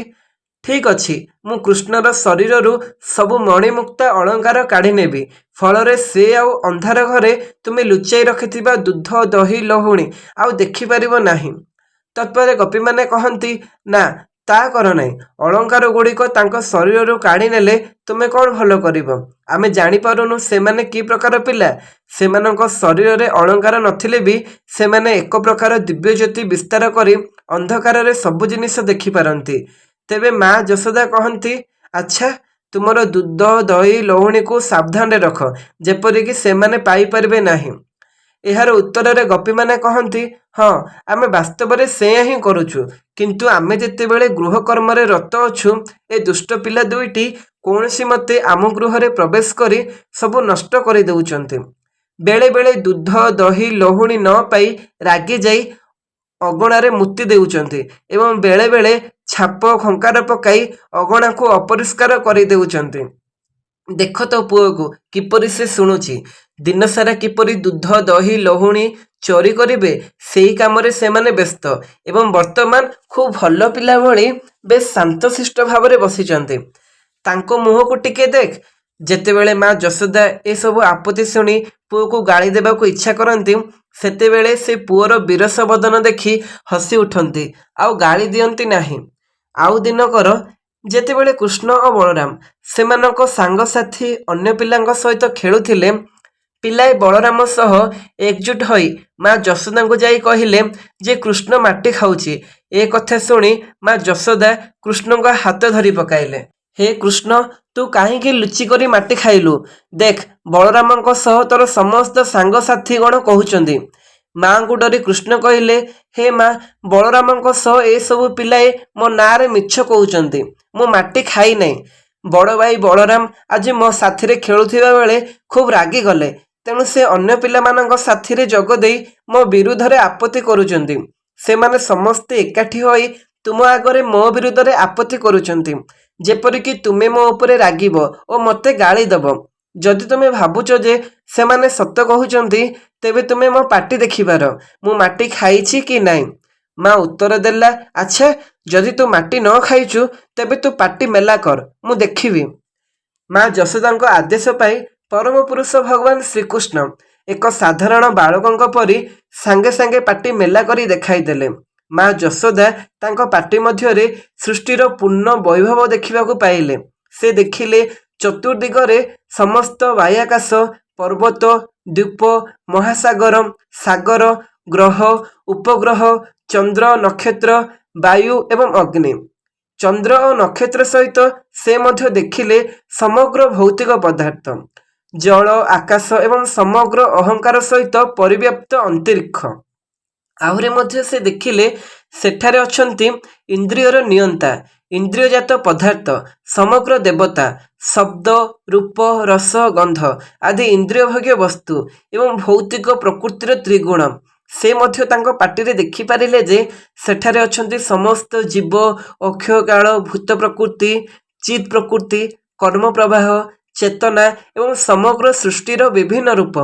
ଠିକ୍ ଅଛି, ମୁଁ କୃଷ୍ଣର ଶରୀରରୁ ସବୁ ମଣିମୁକ୍ତା ଅଳଙ୍କାର କାଢ଼ି ନେବି। ଫଳରେ ସେ ଆଉ ଅନ୍ଧାର ଘରେ ତୁମେ ଲୁଚାଇ ରଖିଥିବା ଦୁଧ, ଦହି, ଲହୁଣୀ ଆଉ ଦେଖିପାରିବ ନାହିଁ। ତତ୍ପରେ ଗୋପୀମାନେ କହନ୍ତି, ନା, ତା କର ନାହିଁ। ଅଳଙ୍କାର ଗୁଡ଼ିକ ତାଙ୍କ ଶରୀରରୁ କାଢ଼ି ନେଲେ ତୁମେ କ'ଣ ଭଲ କରିବ? ଆମେ ଜାଣିପାରୁନୁ ସେମାନେ କି ପ୍ରକାର ପିଲା। ସେମାନଙ୍କ ଶରୀରରେ ଅଳଙ୍କାର ନଥିଲେ ବି ସେମାନେ ଏକ ପ୍ରକାର ଦିବ୍ୟଜ୍ୟୋତି ବିସ୍ତାର କରି ଅନ୍ଧକାରରେ ସବୁ ଜିନିଷ ଦେଖିପାରନ୍ତି। ତେବେ ମା ଯଶୋଦା କହନ୍ତି, ଆଚ୍ଛା, ତୁମର ଦୁଧ, ଦହି, ଲହୁଣୀକୁ ସାବଧାନରେ ରଖ, ଯେପରିକି ସେମାନେ ପାଇପାରିବେ ନାହିଁ। ଏହାର ଉତ୍ତରରେ ଗୋପୀମାନେ କହନ୍ତି, ହଁ, ଆମେ ବାସ୍ତବରେ ସେୟା ହିଁ କରୁଛୁ, କିନ୍ତୁ ଆମେ ଯେତେବେଳେ ଗୃହକର୍ମରେ ରତ ଅଛୁ, ଏ ଦୁଷ୍ଟ ପିଲା ଦୁଇଟି କୌଣସି ମତେ ଆମ ଗୃହରେ ପ୍ରବେଶ କରି ସବୁ ନଷ୍ଟ କରିଦେଉଛନ୍ତି। ବେଳେ ବେଳେ ଦୁଧ, ଦହି, ଲହୁଣୀ ନ ପାଇ ରାଗିଯାଇ ଅଗଣାରେ ମୁତି ଦେଉଛନ୍ତି ଏବଂ ବେଳେ ବେଳେ ଛାପ ଖଙ୍କାର ପକାଇ ଅଗଣାକୁ ଅପରିଷ୍କାର କରିଦେଉଛନ୍ତି। ଦେଖ ତ ପୁଅକୁ କିପରି ସେ ଶୁଣୁଛି। ଦିନସାରା କିପରି ଦୁଧ, ଦହି, ଲହୁଣୀ ଚୋରି କରିବେ, ସେଇ କାମରେ ସେମାନେ ବ୍ୟସ୍ତ ଏବଂ ବର୍ତ୍ତମାନ ଖୁବ୍ ଭଲ ପିଲା ଭଳି ବେଶ୍ ଶାନ୍ତଶିଷ୍ଟ ଭାବରେ ବସିଛନ୍ତି। ତାଙ୍କ ମୁହଁକୁ ଟିକେ ଦେଖ। ଯେତେବେଳେ ମା ଯଶୋଦା ଏସବୁ ଆପତ୍ତି ଶୁଣି ପୁଅକୁ ଗାଳି ଦେବାକୁ ଇଚ୍ଛା କରନ୍ତି, ସେତେବେଳେ ସେ ପୁଅର ବିରସ ବଦନ ଦେଖି ହସି ଉଠନ୍ତି, ଆଉ ଗାଳି ଦିଅନ୍ତି ନାହିଁ। ଆଉ ଦିନକର ଯେତେବେଳେ କୃଷ୍ଣ ଓ ବଳରାମ ସେମାନଙ୍କ ସାଙ୍ଗସାଥୀ ଅନ୍ୟ ପିଲାଙ୍କ ସହିତ ଖେଳୁଥିଲେ, ପିଲାଏ ବଳରାମ ସହ ଏକଜୁଟ ହୋଇ ମା ଯଶୋଦାଙ୍କୁ ଯାଇ କହିଲେ ଯେ କୃଷ୍ଣ ମାଟି ଖାଉଛି। ଏ କଥା ଶୁଣି ମା ଯଶୋଦା କୃଷ୍ଣଙ୍କ ହାତ ଧରି ପକାଇଲେ। ହେ କୃଷ୍ଣ, ତୁ କାହିଁକି ଲୁଚିକରି ମାଟି ଖାଇଲୁ? ଦେଖ, ବଳରାମଙ୍କ ସହ ତୋର ସମସ୍ତ ସାଙ୍ଗସାଥୀଗଣ କହୁଛନ୍ତି। ମାଙ୍କୁ ଡରି କୃଷ୍ଣ କହିଲେ, ହେ ମା, ବଳରାମଙ୍କ ସହ ଏସବୁ ପିଲାଏ ମୋ ନାଁରେ ମିଛ କହୁଛନ୍ତି। ମୁଁ ମାଟି ଖାଇ ନାହିଁ। ବଡ଼ ଭାଇ ବଳରାମ ଆଜି ମୋ ସାଥିରେ ଖେଳୁଥିବା ବେଳେ ଖୁବ୍ ରାଗିଗଲେ, ତେଣୁ ସେ ଅନ୍ୟ ପିଲାମାନଙ୍କ ସାଥିରେ ଯୋଗ ଦେଇ ମୋ ବିରୁଦ୍ଧରେ ଆପତ୍ତି କରୁଛନ୍ତି। ସେମାନେ ସମସ୍ତେ ଏକାଠି ହୋଇ ତୁମ ଆଗରେ ମୋ ବିରୁଦ୍ଧରେ ଆପତ୍ତି କରୁଛନ୍ତି, ଯେପରିକି ତୁମେ ମୋ ଉପରେ ରାଗିବ ଓ ମୋତେ ଗାଳି ଦେବ। ଯଦି ତୁମେ ଭାବୁଛ ଯେ ସେମାନେ ସତ କହୁଛନ୍ତି, ତେବେ ତୁମେ ମୋ ପାଟି ଦେଖିପାର, ମୁଁ ମାଟି ଖାଇଛି କି ନାହିଁ। ମା ଉତ୍ତର ଦେଲା, ଆଚ୍ଛା, ଯଦି ତୁ ମାଟି ନ ଖାଇଛୁ, ତେବେ ତୁ ପାଟି ମେଲା କର, ମୁଁ ଦେଖିବି। ମା ଯଶୋଦାଙ୍କ ଆଦେଶ ପାଇ ପରମ ପୁରୁଷ ଭଗବାନ ଶ୍ରୀକୃଷ୍ଣ ଏକ ସାଧାରଣ ବାଳକଙ୍କ ପରି ସାଙ୍ଗେ ସାଙ୍ଗେ ପାଟି ମେଲା କରି ଦେଖାଇଦେଲେ। ମା ଯଶୋଦା ତାଙ୍କ ପାଟି ମଧ୍ୟରେ ସୃଷ୍ଟିର ପୂର୍ଣ୍ଣ ବୈଭବ ଦେଖିବାକୁ ପାଇଲେ। ସେ ଦେଖିଲେ ଚତୁର୍ଦିଗରେ ସମସ୍ତ ବାହ୍ୟାକାଶ, ପର୍ବତ, ଦ୍ୱୀପ, ମହାସାଗର, ସାଗର, ଗ୍ରହ, ଉପଗ୍ରହ, ଚନ୍ଦ୍ର, ନକ୍ଷତ୍ର, ବାୟୁ ଏବଂ ଅଗ୍ନି। ଚନ୍ଦ୍ର ଓ ନକ୍ଷତ୍ର ସହିତ ସେ ମଧ୍ୟ ଦେଖିଲେ ସମଗ୍ର ଭୌତିକ ପଦାର୍ଥ, ଜଳ, ଆକାଶ ଏବଂ ସମଗ୍ର ଅହଙ୍କାର ସହିତ ପରିବ୍ୟାପ୍ତ ଅନ୍ତରିକ୍ଷ। ଆହୁରି ମଧ୍ୟ ସେ ଦେଖିଲେ ସେଠାରେ ଅଛନ୍ତି ଇନ୍ଦ୍ରିୟର ନିୟନ୍ତା, ଇନ୍ଦ୍ରିୟଜାତ ପଦାର୍ଥ, ସମଗ୍ର ଦେବତା, ଶବ୍ଦ, ରୂପ, ରସ, ଗନ୍ଧ ଆଦି ଇନ୍ଦ୍ରିୟଭୋଗ୍ୟ ବସ୍ତୁ ଏବଂ ଭୌତିକ ପ୍ରକୃତିର ତ୍ରିଗୁଣ। ସେ ମଧ୍ୟ ତାଙ୍କ ପାଟିରେ ଦେଖିପାରିଲେ ଯେ ସେଠାରେ ଅଛନ୍ତି ସମସ୍ତ ଜୀବ, ଅକ୍ଷୟକାଳ, ଭୂତ ପ୍ରକୃତି, ଚିତ୍ ପ୍ରକୃତି, କର୍ମ ପ୍ରବାହ, ଚେତନା ଏବଂ ସମଗ୍ର ସୃଷ୍ଟିର ବିଭିନ୍ନ ରୂପ।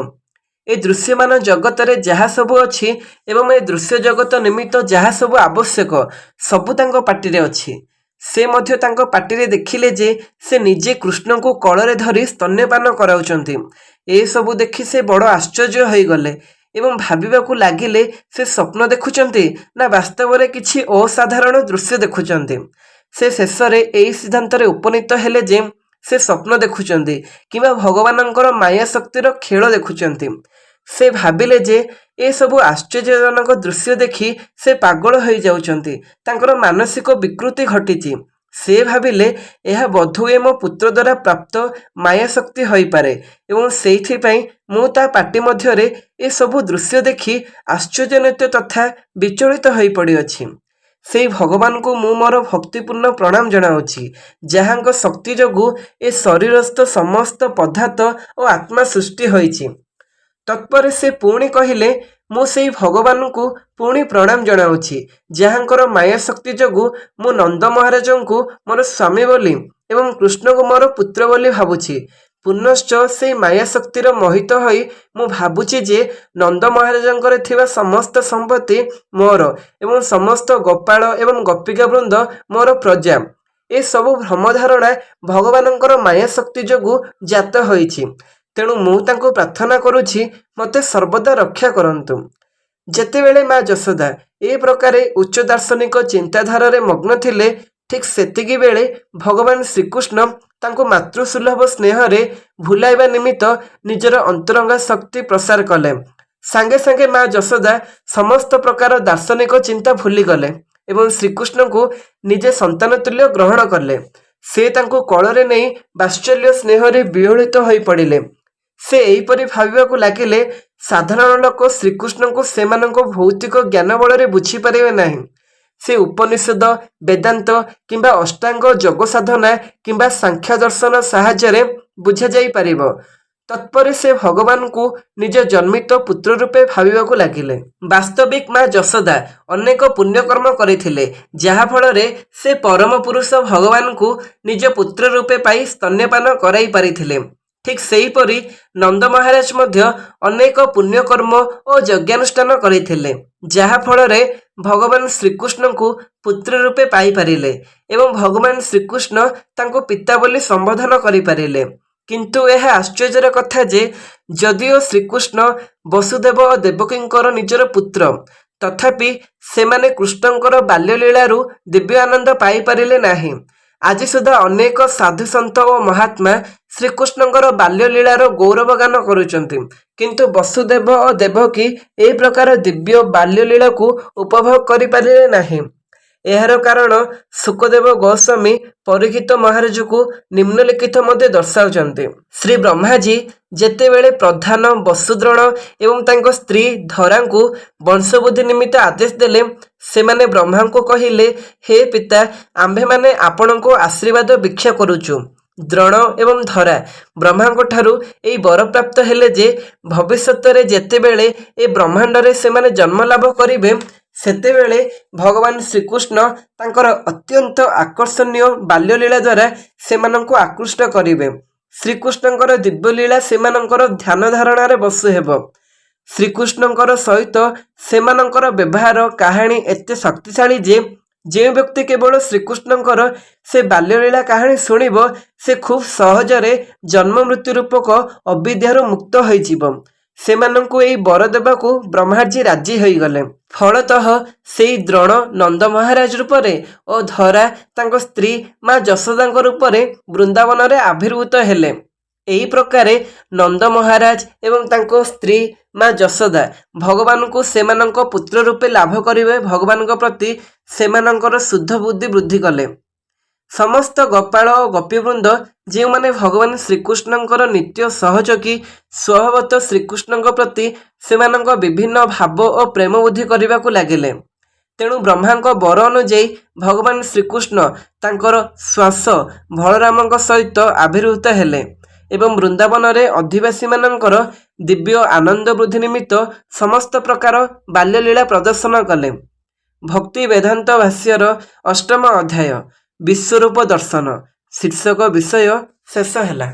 ଏ ଦୃଶ୍ୟମାନ ଜଗତରେ ଯାହା ସବୁ ଅଛି ଏବଂ ଏ ଦୃଶ୍ୟ ଜଗତ ନିମିତ୍ତ ଯାହା ସବୁ ଆବଶ୍ୟକ ସବୁ ତାଙ୍କ ପାଟିରେ ଅଛି। ସେ ମଧ୍ୟ ତାଙ୍କ ପାଟିରେ ଦେଖିଲେ ଯେ ସେ ନିଜେ କୃଷ୍ଣଙ୍କୁ କଳରେ ଧରି ସ୍ତନ୍ୟପାନ କରାଉଛନ୍ତି। ଏସବୁ ଦେଖି ସେ ବଡ଼ ଆଶ୍ଚର୍ଯ୍ୟ ହୋଇଗଲେ ଏବଂ ଭାବିବାକୁ ଲାଗିଲେ ସେ ସ୍ୱପ୍ନ ଦେଖୁଛନ୍ତି ନା ବାସ୍ତବରେ କିଛି ଅସାଧାରଣ ଦୃଶ୍ୟ ଦେଖୁଛନ୍ତି। ସେ ଶେଷରେ ଏହି ସିଦ୍ଧାନ୍ତରେ ଉପନୀତ ହେଲେ ଯେ ସେ ସ୍ୱପ୍ନ ଦେଖୁଛନ୍ତି କିମ୍ବା ଭଗବାନଙ୍କର ମାୟା ଶକ୍ତିର ଖେଳ ଦେଖୁଛନ୍ତି। ସେ ଭାବିଲେ ଯେ ଏସବୁ ଆଶ୍ଚର୍ଯ୍ୟଜନକ ଦୃଶ୍ୟ ଦେଖି ସେ ପାଗଳ ହୋଇଯାଉଛନ୍ତି, ତାଙ୍କର ମାନସିକ ବିକୃତି ଘଟିଛି। ସେ ଭାବିଲେ ଏହା ବୋଧହୁଏ ମୋ ପୁତ୍ର ଦ୍ୱାରା ପ୍ରାପ୍ତ ମାୟା ଶକ୍ତି ହୋଇପାରେ ଏବଂ ସେଇଥିପାଇଁ ମୁଁ ତା ପାଟି ମଧ୍ୟରେ ଏସବୁ ଦୃଶ୍ୟ ଦେଖି ଆଶ୍ଚର୍ଯ୍ୟାନ୍ୱିତ ତଥା ବିଚଳିତ ହୋଇପଡ଼ିଅଛି। ସେଇ ଭଗବାନଙ୍କୁ ମୁଁ ମୋର ଭକ୍ତିପୂର୍ଣ୍ଣ ପ୍ରଣାମ ଜଣାଉଛି, ଯାହାଙ୍କ ଶକ୍ତି ଯୋଗୁଁ ଏ ଶରୀରସ୍ଥ ସମସ୍ତ ପଦାର୍ଥ ଓ ଆତ୍ମା ସୃଷ୍ଟି ହୋଇଛି। ତତ୍ପରେ ସେ ପୁଣି କହିଲେ, ମୁଁ ସେଇ ଭଗବାନଙ୍କୁ ପୁଣି ପ୍ରଣାମ ଜଣାଉଛି, ଯାହାଙ୍କର ମାୟା ଶକ୍ତି ଯୋଗୁଁ ମୁଁ ନନ୍ଦ ମହାରାଜଙ୍କୁ ମୋର ସ୍ୱାମୀ ବୋଲି ଏବଂ କୃଷ୍ଣଙ୍କୁ ମୋର ପୁତ୍ର ବୋଲି ଭାବୁଛି। ପୁନଶ୍ଚ ସେଇ ମାୟା ଶକ୍ତିର ମୋହିତ ହୋଇ ମୁଁ ଭାବୁଛି ଯେ ନନ୍ଦ ମହାରାଜଙ୍କର ଥିବା ସମସ୍ତ ସମ୍ପତ୍ତି ମୋର ଏବଂ ସମସ୍ତ ଗୋପାଳ ଏବଂ ଗୋପିକା ବୃନ୍ଦ ମୋର ପ୍ରଜା। ଏସବୁ ଭ୍ରମଧାରଣା ଭଗବାନଙ୍କର ମାୟା ଶକ୍ତି ଯୋଗୁଁ ଜାତ ହୋଇଛି। ତେଣୁ ମୁଁ ତାଙ୍କୁ ପ୍ରାର୍ଥନା କରୁଛି, ମୋତେ ସର୍ବଦା ରକ୍ଷା କରନ୍ତୁ। ଯେତେବେଳେ ମା ଯଶୋଦା ଏ ପ୍ରକାରେ ଉଚ୍ଚ ଦାର୍ଶନିକ ଚିନ୍ତାଧାରାରେ ମଗ୍ନ ଥିଲେ, ଠିକ୍ ସେତିକି ବେଳେ ଭଗବାନ ଶ୍ରୀକୃଷ୍ଣ ତାଙ୍କୁ ମାତୃସୁଲଭ ସ୍ନେହରେ ଭୁଲାଇବା ନିମିତ୍ତ ନିଜର ଅନ୍ତରଙ୍ଗା ଶକ୍ତି ପ୍ରସାର କଲେ। ସାଙ୍ଗେ ସାଙ୍ଗେ ମା ଯଶୋଦା ସମସ୍ତ ପ୍ରକାର ଦାର୍ଶନିକ ଚିନ୍ତା ଭୁଲିଗଲେ ଏବଂ ଶ୍ରୀକୃଷ୍ଣଙ୍କୁ ନିଜେ ସନ୍ତାନ ତୁଲ୍ୟ ଗ୍ରହଣ କଲେ। ସେ ତାଙ୍କୁ କୋଳରେ ନେଇ ବାତ୍ସଲ୍ୟ ସ୍ନେହରେ ବିହ୍ୱଳିତ ହୋଇପଡ଼ିଲେ। ସେ ଏହିପରି ଭାବିବାକୁ ଲାଗିଲେ, ସାଧାରଣ ଲୋକ ଶ୍ରୀକୃଷ୍ଣଙ୍କୁ ସେମାନଙ୍କ ଭୌତିକ ଜ୍ଞାନ ବଳରେ ବୁଝିପାରିବେ ନାହିଁ। ସେ ଉପନିଷଦ, ବେଦାନ୍ତ କିମ୍ବା ଅଷ୍ଟାଙ୍ଗ ଯୋଗ ସାଧନା କିମ୍ବା ସାଂଖ୍ୟ ଦର୍ଶନ ସାହାଯ୍ୟରେ ବୁଝାଯାଇପାରିବ। ତତ୍ପରେ ସେ ଭଗବାନଙ୍କୁ ନିଜ ଜନ୍ମିତ ପୁତ୍ର ରୂପେ ଭାବିବାକୁ ଲାଗିଲେ। ବାସ୍ତବିକ ମା ଯଶୋଦା ଅନେକ ପୁଣ୍ୟକର୍ମ କରିଥିଲେ, ଯାହାଫଳରେ ସେ ପରମ ପୁରୁଷ ଭଗବାନଙ୍କୁ ନିଜ ପୁତ୍ର ରୂପେ ପାଇ ସ୍ତନ୍ୟପାନ କରାଇ ପାରିଥିଲେ। ଠିକ୍ ସେହିପରି ନନ୍ଦ ମହାରାଜ ମଧ୍ୟ ଅନେକ ପୁଣ୍ୟକର୍ମ ଓ ଯଜ୍ଞାନୁଷ୍ଠାନ କରିଥିଲେ, ଯାହାଫଳରେ ଭଗବାନ ଶ୍ରୀକୃଷ୍ଣଙ୍କୁ ପୁତ୍ର ରୂପେ ପାଇପାରିଲେ ଏବଂ ଭଗବାନ ଶ୍ରୀକୃଷ୍ଣ ତାଙ୍କୁ ପିତା ବୋଲି ସମ୍ବୋଧନ କରିପାରିଲେ। କିନ୍ତୁ ଏହା ଆଶ୍ଚର୍ଯ୍ୟର କଥା ଯେ ଯଦିଓ ଶ୍ରୀକୃଷ୍ଣ ବସୁଦେବ ଓ ଦେବକୀଙ୍କର ନିଜର ପୁତ୍ର, ତଥାପି ସେମାନେ କୃଷ୍ଣଙ୍କର ବାଲ୍ୟଲୀଳାରୁ ଦିବ୍ୟ ଆନନ୍ଦ ପାଇପାରିଲେ ନାହିଁ। ଆଜି ସୁଦ୍ଧା ଅନେକ ସାଧୁସନ୍ଥ ଓ ମହାତ୍ମା ଶ୍ରୀକୃଷ୍ଣଙ୍କର ବାଲ୍ୟଲୀଳାର ଗୌରବ ଗାନ କରୁଛନ୍ତି, କିନ୍ତୁ ବସୁଦେବ ଓ ଦେବକୀ ଏହି ପ୍ରକାର ଦିବ୍ୟ ବାଲ୍ୟଲୀଳାକୁ ଉପଭୋଗ କରିପାରିଲେ ନାହିଁ। ଏହାର କାରଣ ଶୁକଦେବ ଗୋସ୍ୱାମୀ ପରୀକ୍ଷିତ ମହାରାଜକୁ ନିମ୍ନଲିଖିତ ମଧ୍ୟ ଦର୍ଶାଉଛନ୍ତି। ଶ୍ରୀ ବ୍ରହ୍ମାଜୀ ଯେତେବେଳେ ପ୍ରଧାନ ବସୁଦ୍ରୋଣ ଏବଂ ତାଙ୍କ ସ୍ତ୍ରୀ ଧରାଙ୍କୁ ବଂଶବୃଦ୍ଧି ନିମିତ୍ତ ଆଦେଶ ଦେଲେ, ସେମାନେ ବ୍ରହ୍ମାଙ୍କୁ କହିଲେ, ହେ ପିତା, ଆମ୍ଭେମାନେ ଆପଣଙ୍କୁ ଆଶୀର୍ବାଦ ଭିକ୍ଷା କରୁଛୁ। ଦ୍ରୋଣ ଏବଂ ଧରା ବ୍ରହ୍ମାଙ୍କଠାରୁ ଏହି ବରପ୍ରାପ୍ତ ହେଲେ ଯେ ଭବିଷ୍ୟତରେ ଯେତେବେଳେ ଏ ବ୍ରହ୍ମାଣ୍ଡରେ ସେମାନେ ଜନ୍ମ ଲାଭ କରିବେ, ସେତେବେଳେ ଭଗବାନ ଶ୍ରୀକୃଷ୍ଣ ତାଙ୍କର ଅତ୍ୟନ୍ତ ଆକର୍ଷଣୀୟ ବାଲ୍ୟଲୀଳା ଦ୍ୱାରା ସେମାନଙ୍କୁ ଆକୃଷ୍ଟ କରିବେ। ଶ୍ରୀକୃଷ୍ଣଙ୍କର ଦିବ୍ୟଲୀଳା ସେମାନଙ୍କର ଧ୍ୟାନ ଧାରଣାରେ ବସୁ ହେବ। ଶ୍ରୀକୃଷ୍ଣଙ୍କର ସହିତ ସେମାନଙ୍କର ବ୍ୟବହାର କାହାଣୀ ଏତେ ଶକ୍ତିଶାଳୀ ଯେ ଯେଉଁ ବ୍ୟକ୍ତି କେବଳ ଶ୍ରୀକୃଷ୍ଣଙ୍କର ସେ ବାଲ୍ୟଲୀଳା କାହାଣୀ ଶୁଣିବ, ସେ ଖୁବ୍ ସହଜରେ ଜନ୍ମ ମୃତ୍ୟୁ ରୂପକ ଅବିଦ୍ୟାରୁ ମୁକ୍ତ ହୋଇଯିବ। ସେମାନଙ୍କୁ ଏହି ବର ଦେବାକୁ ବ୍ରହ୍ମାଜୀ ରାଜି ହୋଇଗଲେ। ଫଳତଃ ସେଇ ଦ୍ରୋଣ ନନ୍ଦ ମହାରାଜ ରୂପରେ ଓ ଧରା ତାଙ୍କ ସ୍ତ୍ରୀ ମା ଯଶୋଦାଙ୍କ ରୂପରେ ବୃନ୍ଦାବନରେ ଆବିର୍ଭୂତ ହେଲେ। ଏହି ପ୍ରକାରେ ନନ୍ଦ ମହାରାଜ ଏବଂ ତାଙ୍କ ସ୍ତ୍ରୀ ମା ଯଶୋଦା ଭଗବାନଙ୍କୁ ସେମାନଙ୍କ ପୁତ୍ର ରୂପେ ଲାଭ କରିବେ ଭଗବାନଙ୍କ ପ୍ରତି ସେମାନଙ୍କର ଶୁଦ୍ଧ ବୁଦ୍ଧି ବୃଦ୍ଧି କଲେ। ସମସ୍ତ ଗୋପାଳ ଓ ଗୋପୀବୃନ୍ଦ ଯେଉଁମାନେ ଭଗବାନ ଶ୍ରୀକୃଷ୍ଣଙ୍କର ନିତ୍ୟ ସହଯୋଗୀ ସ୍ୱଭାବତଃ ଶ୍ରୀକୃଷ୍ଣଙ୍କ ପ୍ରତି ସେମାନଙ୍କ ବିଭିନ୍ନ ଭାବ ଓ ପ୍ରେମ ବୁଦ୍ଧି କରିବାକୁ ଲାଗିଲେ। ତେଣୁ ବ୍ରହ୍ମାଙ୍କ ବର ଅନୁଯାୟୀ ଭଗବାନ ଶ୍ରୀକୃଷ୍ଣ ତାଙ୍କର ଶ୍ୱାସ ବଳରାମଙ୍କ ସହିତ ଆବିର୍ଭୂତ ହେଲେ ଏବଂ ବୃନ୍ଦାବନରେ ଅଧିବାସୀମାନଙ୍କର ଦିବ୍ୟ ଆନନ୍ଦ ବୃଦ୍ଧି ନିମିତ୍ତ ସମସ୍ତ ପ୍ରକାର ବାଲ୍ୟଲୀଳା ପ୍ରଦର୍ଶନ କଲେ। ଭକ୍ତି ବେଦାନ୍ତ ଭାଷ୍ୟର 8ମ ଅଧ୍ୟାୟ ବିଶ୍ୱରୂପ ଦର୍ଶନ ଶୀର୍ଷକ ବିଷୟ ଶେଷ ହେଲା।